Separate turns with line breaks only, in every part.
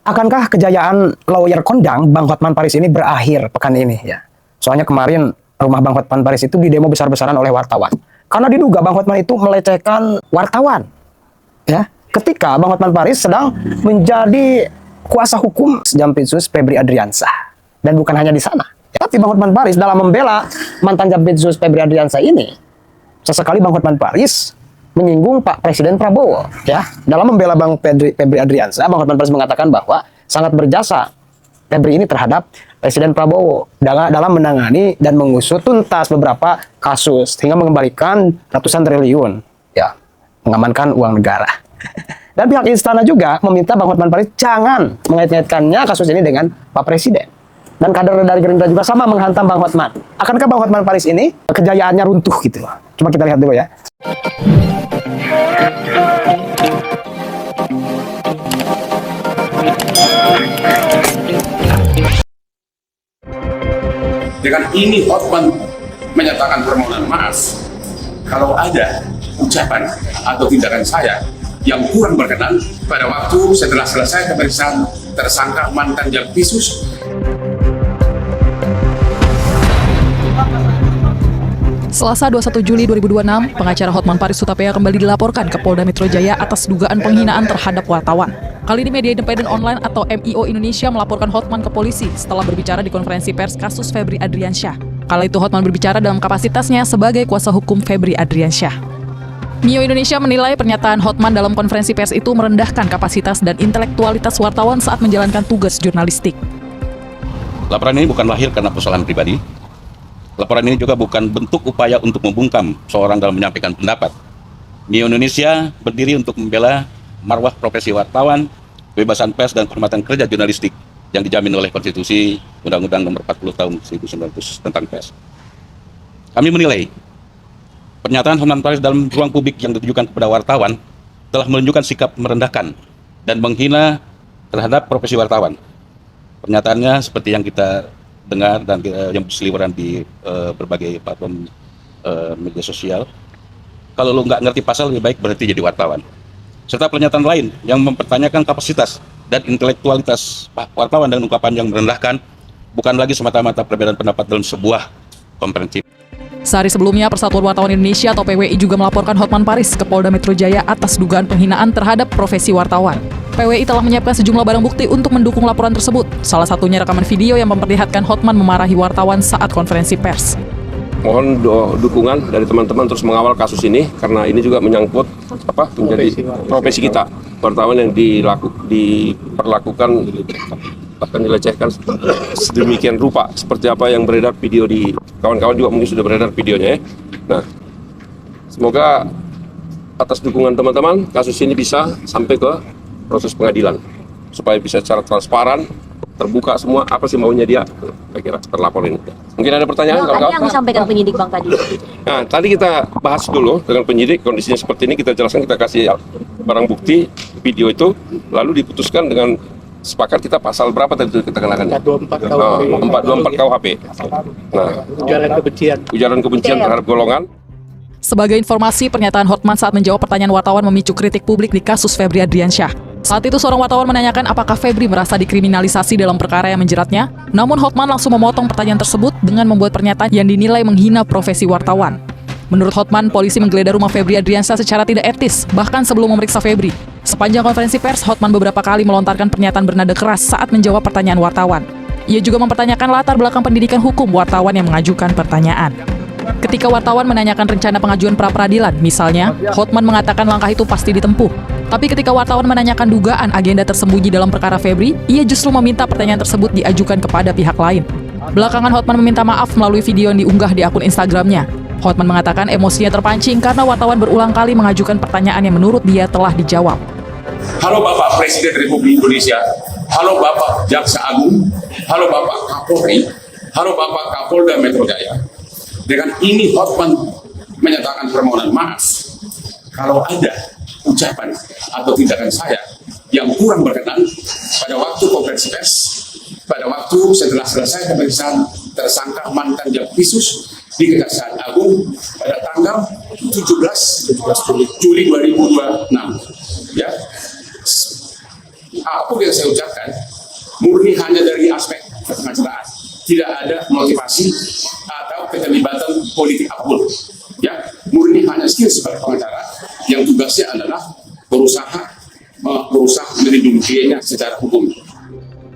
Akankah kejayaan lawyer kondang Bang Hotman Paris ini berakhir pekan ini ya? Soalnya kemarin rumah Bang Hotman Paris itu didemo besar-besaran oleh wartawan. Karena diduga Bang Hotman itu melecehkan wartawan. Ya, ketika Bang Hotman Paris sedang menjadi kuasa hukum Jampitsus Febri Adriansyah. Dan bukan hanya di sana. Tapi Bang Hotman Paris dalam membela mantan Jampitsus Febri Adriansyah ini, sesekali Bang Hotman Paris menyinggung Pak Presiden Prabowo, ya. Dalam membela Bang Febri Adriansyah, Bang Hotman Paris mengatakan bahwa sangat berjasa Febri ini terhadap Presiden Prabowo dalam menangani dan mengusut tuntas beberapa kasus hingga mengembalikan ratusan triliun, ya, mengamankan uang negara. Dan pihak istana juga meminta Bang Hotman Paris jangan mengait-ngaitkannya kasus ini dengan Pak Presiden. Dan kader dari Gerindra juga sama menghantam Bang Hotman. Akankah Bang Hotman Paris ini kejayaannya runtuh gitu? Coba kita lihat dulu ya.
Dengan ini Hotman menyatakan permohonan maaf kalau ada ucapan atau tindakan saya yang kurang berkenan pada waktu setelah selesai pemeriksaan tersangka mantan Jampitsus.
Selasa 21 Juli 2026, pengacara Hotman Paris Hutapea kembali dilaporkan ke Polda Metro Jaya atas dugaan penghinaan terhadap wartawan. Kali ini Media Independen Online atau MIO Indonesia melaporkan Hotman ke polisi setelah berbicara di konferensi pers kasus Febri Adriansyah. Kala itu Hotman berbicara dalam kapasitasnya sebagai kuasa hukum Febri Adriansyah. MIO Indonesia menilai pernyataan Hotman dalam konferensi pers itu merendahkan kapasitas dan intelektualitas wartawan saat menjalankan tugas jurnalistik.
Laporan ini bukan lahir karena persoalan pribadi. Laporan ini juga bukan bentuk upaya untuk membungkam seorang dalam menyampaikan pendapat. MIO Indonesia berdiri untuk membela marwah profesi wartawan, kebebasan pers dan kehormatan kerja jurnalistik yang dijamin oleh Konstitusi Undang-Undang Nomor 40 Tahun 1900 tentang pers. Kami menilai pernyataan Hotman Paris dalam ruang publik yang ditujukan kepada wartawan telah menunjukkan sikap merendahkan dan menghina terhadap profesi wartawan. Pernyataannya seperti yang kita dengar dan yang berseliweran di berbagai platform media sosial. Kalau lo nggak ngerti pasal, lebih baik berhenti jadi wartawan. Serta pernyataan lain yang mempertanyakan kapasitas dan intelektualitas wartawan dan ungkapan yang merendahkan bukan lagi semata-mata perbedaan pendapat dalam sebuah konferensi.
Sehari sebelumnya, Persatuan Wartawan Indonesia atau PWI juga melaporkan Hotman Paris ke Polda Metro Jaya atas dugaan penghinaan terhadap profesi wartawan. PWI telah menyiapkan sejumlah barang bukti untuk mendukung laporan tersebut. Salah satunya rekaman video yang memperlihatkan Hotman memarahi wartawan saat konferensi pers.
Mohon dukungan dari teman-teman terus mengawal kasus ini karena ini juga menyangkut menjadi profesi kita. Wartawan yang diperlakukan bahkan dilecehkan sedemikian rupa seperti apa yang beredar video di kawan-kawan juga mungkin sudah beredar videonya ya. Nah, semoga atas dukungan teman-teman kasus ini bisa sampai ke proses pengadilan supaya bisa secara transparan terbuka semua apa sih maunya dia, saya kira terlapor ini. Mungkin ada pertanyaan?
Tadi yang disampaikan penyidik Bang tadi.
Nah, tadi kita bahas dulu dengan penyidik kondisinya seperti ini, kita jelaskan, kita kasih barang bukti video itu, lalu diputuskan dengan sepakat kita pasal berapa tadi kita kenakan? 424 KUHP. Nah, ujaran kebencian terhadap golongan.
Sebagai informasi, pernyataan Hotman saat menjawab pertanyaan wartawan memicu kritik publik di kasus Febri Adriansyah. Saat itu seorang wartawan menanyakan apakah Febri merasa dikriminalisasi dalam perkara yang menjeratnya. Namun Hotman langsung memotong pertanyaan tersebut dengan membuat pernyataan yang dinilai menghina profesi wartawan. Menurut Hotman, polisi menggeledah rumah Febri Adriansyah secara tidak etis, bahkan sebelum memeriksa Febri. Sepanjang konferensi pers, Hotman beberapa kali melontarkan pernyataan bernada keras saat menjawab pertanyaan wartawan. Ia juga mempertanyakan latar belakang pendidikan hukum wartawan yang mengajukan pertanyaan. Ketika wartawan menanyakan rencana pengajuan pra-peradilan, misalnya, Hotman mengatakan langkah itu pasti ditempuh. Tapi ketika wartawan menanyakan dugaan agenda tersembunyi dalam perkara Febri, ia justru meminta pertanyaan tersebut diajukan kepada pihak lain. Belakangan Hotman meminta maaf melalui video yang diunggah di akun Instagramnya. Hotman mengatakan emosinya terpancing karena wartawan berulang kali mengajukan pertanyaan yang menurut dia telah dijawab.
Halo Bapak Presiden Republik Indonesia, halo Bapak Jaksa Agung, halo Bapak Kapolri, halo Bapak Kapolda Metro Jaya. Dengan ini Hotman menyatakan permohonan maaf kalau ada ucapan atau tindakan saya yang kurang berkenan pada waktu konferensi pers, pada waktu setelah selesai pemeriksaan tersangka mantan Jampitsus di Kejaksaan Agung pada tanggal 17 Juli 2026. Ya, apapun yang saya ucapkan murni hanya dari aspek pengacaraan, tidak ada motivasi atau keterlibatan politik apapun. Ya, murni hanya skill sebagai pengacara yang tugasnya adalah berusaha melindungi dirinya secara hukum.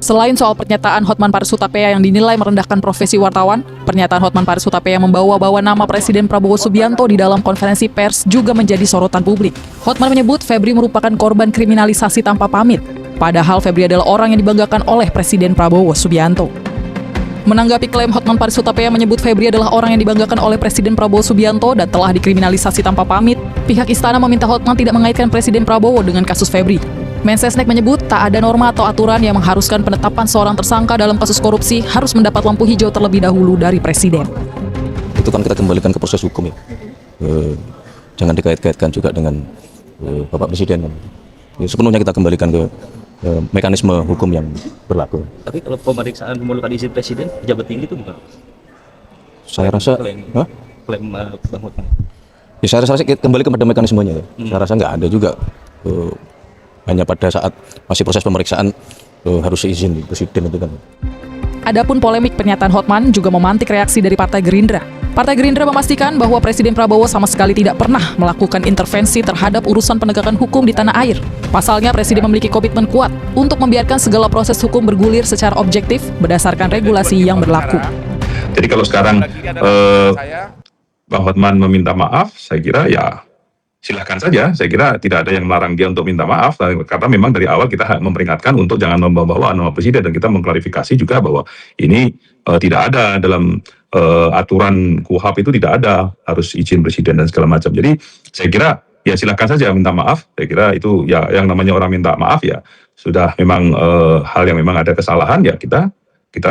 Selain soal pernyataan Hotman Paris Hutapea yang dinilai merendahkan profesi wartawan, pernyataan Hotman Paris Hutapea membawa-bawa nama Presiden Prabowo Subianto di dalam konferensi pers juga menjadi sorotan publik. Hotman menyebut Febri merupakan korban kriminalisasi tanpa pamit, padahal Febri adalah orang yang dibanggakan oleh Presiden Prabowo Subianto. Menanggapi klaim Hotman Paris Hutapea menyebut Febri adalah orang yang dibanggakan oleh Presiden Prabowo Subianto dan telah dikriminalisasi tanpa pamit, pihak istana meminta Hotman tidak mengaitkan Presiden Prabowo dengan kasus Febri. Mensesnek menyebut tak ada norma atau aturan yang mengharuskan penetapan seorang tersangka dalam kasus korupsi harus mendapat lampu hijau terlebih dahulu dari Presiden.
Itu kan kita kembalikan ke proses hukum ya. Jangan dikait-kaitkan juga dengan Bapak Presiden. Sepenuhnya kita kembalikan ke mekanisme hukum yang berlaku.
Tapi kalau pemeriksaan memerlukan izin presiden, pejabat tinggi itu bukan?
Saya rasa,
klaim Bang Hotman.
ya saya rasa kembali kepada mekanismenya ya. Saya rasa nggak ada juga hanya pada saat masih proses pemeriksaan harus izin presiden itu kan.
Adapun polemik pernyataan Hotman juga memantik reaksi dari Partai Gerindra. Partai Gerindra memastikan bahwa Presiden Prabowo sama sekali tidak pernah melakukan intervensi terhadap urusan penegakan hukum di tanah air. Pasalnya, Presiden memiliki komitmen kuat untuk membiarkan segala proses hukum bergulir secara objektif berdasarkan regulasi yang berlaku.
Jadi kalau sekarang Bang Hotman meminta maaf, saya kira ya silahkan saja. Saya kira tidak ada yang melarang dia untuk minta maaf, karena memang dari awal kita memperingatkan untuk jangan membawa nama presiden, dan kita mengklarifikasi juga bahwa ini tidak ada dalam aturan KUHP, itu tidak ada harus izin presiden dan segala macam. Jadi saya kira ya silahkan saja minta maaf. Saya kira itu ya yang namanya orang minta maaf ya sudah memang hal yang memang ada kesalahan, ya kita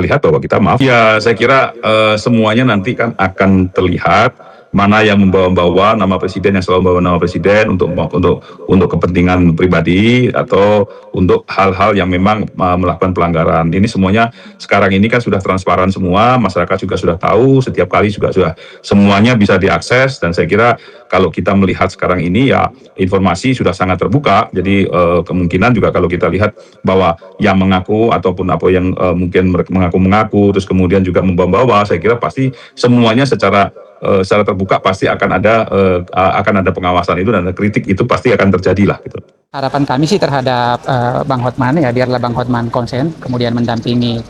lihat bahwa kita maaf. Ya saya kira semuanya nanti kan akan terlihat mana yang membawa nama presiden, yang selalu membawa nama presiden untuk kepentingan pribadi atau untuk hal-hal yang memang melakukan pelanggaran. Ini semuanya sekarang ini kan sudah transparan semua, masyarakat juga sudah tahu, setiap kali juga sudah semuanya bisa diakses, dan saya kira kalau kita melihat sekarang ini ya informasi sudah sangat terbuka. Jadi kemungkinan juga kalau kita lihat bahwa yang mengaku ataupun apa yang mungkin mengaku terus kemudian juga membawa, saya kira pasti semuanya secara terbuka pasti akan ada pengawasan itu, dan kritik itu pasti akan terjadi lah gitu.
Harapan kami sih terhadap Bang Hotman ya, biarlah Bang Hotman konsen kemudian mendampingi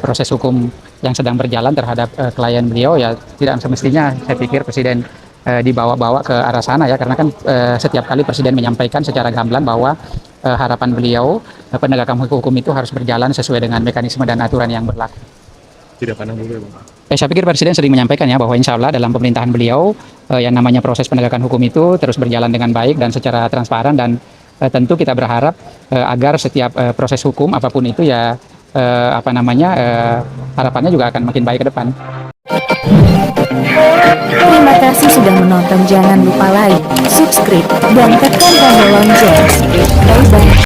proses hukum yang sedang berjalan terhadap klien beliau, ya tidak semestinya saya pikir presiden dibawa-bawa ke arah sana ya, karena kan setiap kali presiden menyampaikan secara gamblang bahwa harapan beliau penegakan hukum itu harus berjalan sesuai dengan mekanisme dan aturan yang berlaku.
Tidak pandang bulu ya Bang?
Saya pikir Presiden sering menyampaikan ya bahwa insya Allah dalam pemerintahan beliau yang namanya proses penegakan hukum itu terus berjalan dengan baik dan secara transparan, dan tentu kita berharap agar setiap proses hukum apapun itu ya harapannya juga akan makin baik ke depan.
Terima kasih sudah menonton. Jangan lupa like, subscribe, dan tekan tombol lonceng. Bye-bye.